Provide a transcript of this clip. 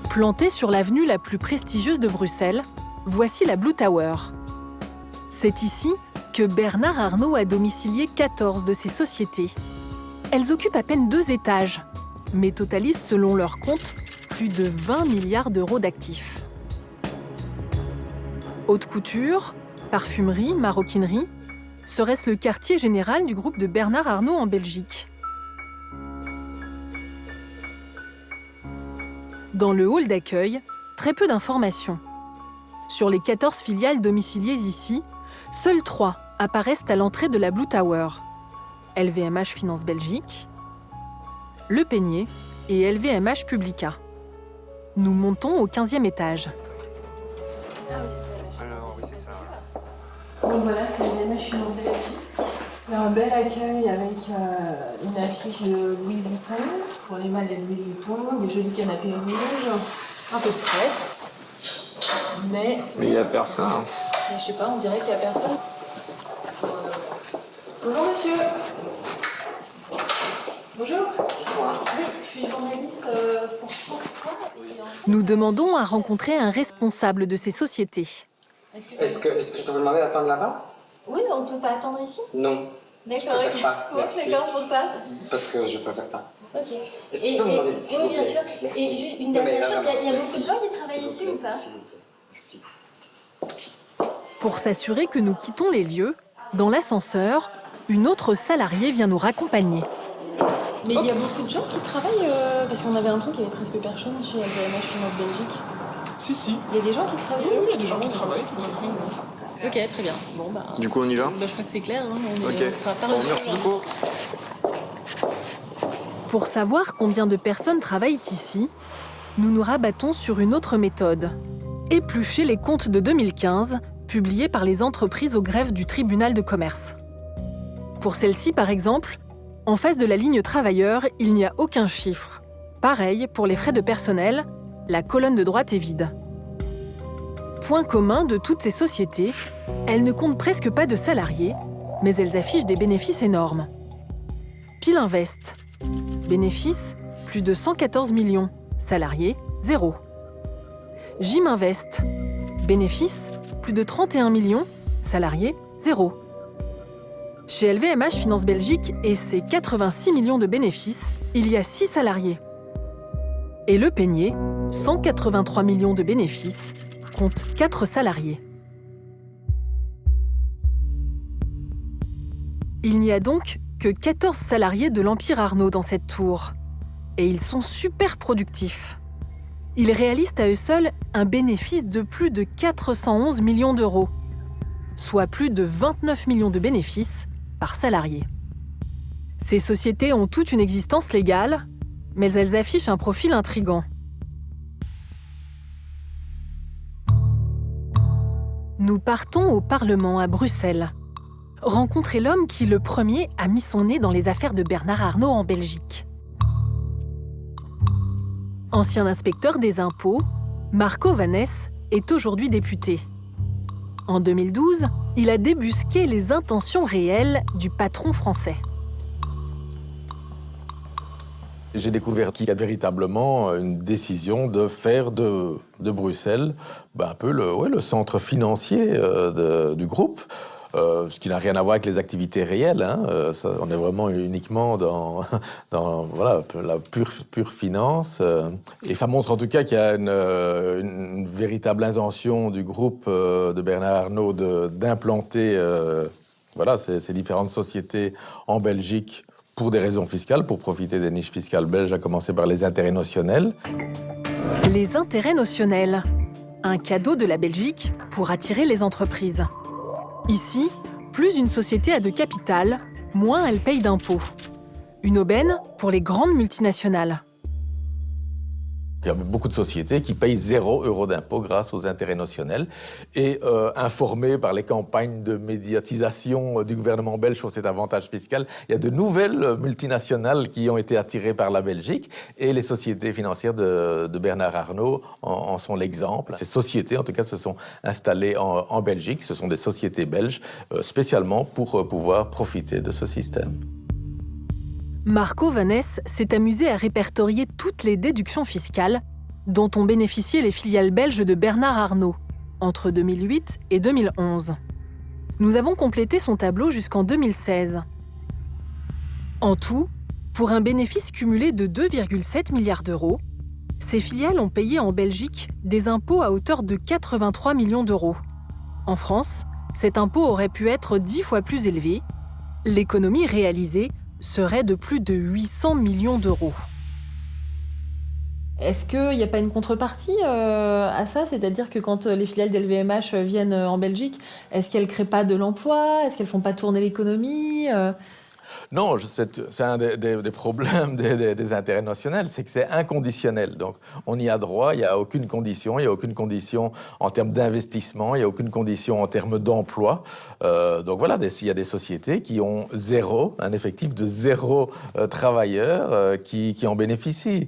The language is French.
Plantée sur l'avenue la plus prestigieuse de Bruxelles, voici la Blue Tower. C'est ici que Bernard Arnault a domicilié 14 de ses sociétés. Elles occupent à peine 2 étages, mais totalisent selon leur compte plus de 20 milliards d'euros d'actifs. Haute couture, parfumerie, maroquinerie, serait-ce le quartier général du groupe de Bernard Arnault en Belgique? Dans le hall d'accueil, très peu d'informations. Sur les 14 filiales domiciliées ici, seules 3 apparaissent à l'entrée de la Blue Tower. LVMH Finance Belgique, Le Peigné et LVMH Publica. Nous montons au 15e étage. Alors, oui, c'est ça. Donc voilà, c'est LVMH Finance Belgique. Il y a un bel accueil avec une affiche de Louis Vuitton, pour les mâles de Louis Vuitton, des jolis canapés rouges, un peu de presse. Mais il n'y a personne. je sais pas, on dirait qu'il n'y a personne. Bonjour monsieur. Bonjour. Oui, je suis journaliste pour France 3. Nous demandons à rencontrer un responsable de ces sociétés. Est-ce que je peux vous demander d'attendre là-bas? Oui, on ne peut pas attendre ici. Non. D'accord, Je préfère pas. Merci. D'accord, pourquoi? Parce que je préfère pas. Ok. Est-ce que je peux vous demander s'il vous Oui, bien plaît? sûr. Merci. Et juste une Non, mais dernière chose, il y a merci. beaucoup de gens qui travaillent S'il vous ici plaît, ou pas? s'il vous plaît. Merci. Pour s'assurer que nous quittons les lieux, dans l'ascenseur, une autre salariée vient nous raccompagner. Mais il y a beaucoup de gens qui travaillent, parce qu'on avait l'impression qu'il y avait presque personne chez LVMH Finance Belgique. Si. Il y a des gens qui travaillent? Oui, il y a des gens qui travaillent, tout à fait. Ok, très bien. Bon, bah, Du coup, on y va? je crois que c'est clair. Hein, Ok. on sera pas Bon, reçus merci aujourd'hui. beaucoup. Pour savoir combien de personnes travaillent ici, nous nous rabattons sur une autre méthode. Éplucher les comptes de 2015, publiés par les entreprises au greffe du tribunal de commerce. Pour celle-ci, par exemple, en face de la ligne travailleurs, il n'y a aucun chiffre. Pareil pour les frais de personnel, la colonne de droite est vide. Point commun de toutes ces sociétés, elles ne comptent presque pas de salariés, mais elles affichent des bénéfices énormes. Pile Invest. Bénéfices, plus de 114 millions. Salariés, 0. Jim Invest. Bénéfices, plus de 31 millions. Salariés, 0. Chez LVMH Finance Belgique et ses 86 millions de bénéfices, il y a 6 salariés. Et Le Peigné, 183 millions de bénéfices, compte 4 salariés. Il n'y a donc que 14 salariés de l'Empire Arnault dans cette tour. Et ils sont super productifs. Ils réalisent à eux seuls un bénéfice de plus de 411 millions d'euros, soit plus de 29 millions de bénéfices par salarié. Ces sociétés ont toute une existence légale, mais elles affichent un profil intrigant. Nous partons au Parlement à Bruxelles. Rencontrer l'homme qui, le premier, a mis son nez dans les affaires de Bernard Arnault en Belgique. Ancien inspecteur des impôts, Marco Vaness est aujourd'hui député. En 2012, il a débusqué les intentions réelles du patron français. J'ai découvert qu'il y a véritablement une décision de faire de Bruxelles un peu le centre financier du groupe. Ce qui n'a rien à voir avec les activités réelles. On est vraiment uniquement dans la pure finance. Et ça montre en tout cas qu'il y a une véritable intention du groupe de Bernard Arnault d'implanter ces différentes sociétés en Belgique pour des raisons fiscales, pour profiter des niches fiscales belges, à commencer par les intérêts notionnels. Les intérêts notionnels, un cadeau de la Belgique pour attirer les entreprises. Ici, plus une société a de capital, moins elle paye d'impôts. Une aubaine pour les grandes multinationales. Il y a beaucoup de sociétés qui payent 0 € d'impôt grâce aux intérêts notionnels. Et informés par les campagnes de médiatisation du gouvernement belge sur cet avantage fiscal, il y a de nouvelles multinationales qui ont été attirées par la Belgique. Et les sociétés financières de Bernard Arnault en sont l'exemple. Ces sociétés, en tout cas, se sont installées en Belgique. Ce sont des sociétés belges spécialement pour pouvoir profiter de ce système. Marco Vaness s'est amusé à répertorier toutes les déductions fiscales dont ont bénéficié les filiales belges de Bernard Arnault entre 2008 et 2011. Nous avons complété son tableau jusqu'en 2016. En tout, pour un bénéfice cumulé de 2,7 milliards d'euros, ces filiales ont payé en Belgique des impôts à hauteur de 83 millions d'euros. En France, cet impôt aurait pu être 10 fois plus élevé. L'économie réalisée serait de plus de 800 millions d'euros. Est-ce qu'il n'y a pas une contrepartie à ça? C'est-à-dire que quand les filiales d'LVMH viennent en Belgique, est-ce qu'elles ne créent pas de l'emploi? Est-ce qu'elles ne font pas tourner l'économie? Non, c'est un des problèmes des intérêts nationaux, c'est que c'est inconditionnel. Donc, on y a droit, il n'y a aucune condition. Il n'y a aucune condition en termes d'investissement, il n'y a aucune condition en termes d'emploi. Donc voilà, il y a des sociétés qui ont un effectif de 0 travailleur qui en bénéficient.